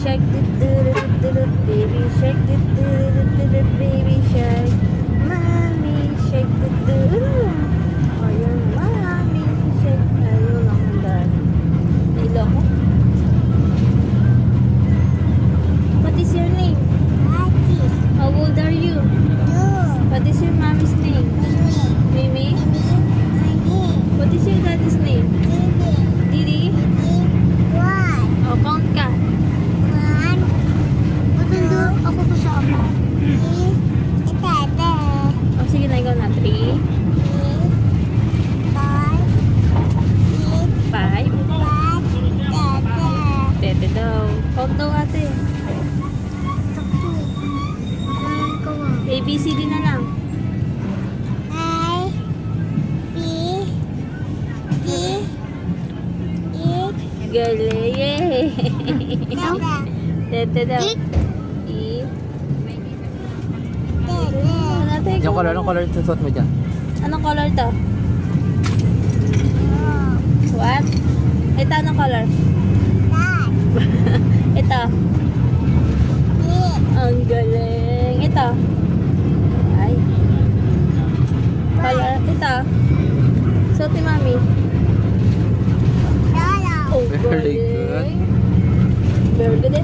shark, baby shark, baby shark, mommy shark, ayun, mommy shark, ayun lang ang daan. Nailo ko. What is your name? How old are you? What is your mommy's name? Mimi? What is your daddy's name? Didi? Oh, count ka. Ako to sa ama. Oh, sige na, ikaw na. 3, 5. Tete daw. Count daw ate. ABCD na lang. Galing. Yay! Tete daw. Yung color, anong color susuot mo dyan? Anong color to? What? Ito, anong color? Ito. Ang galing. Ito. Ay. Color. Ito. Suot ni mami. Oh, Very good. Very good eh.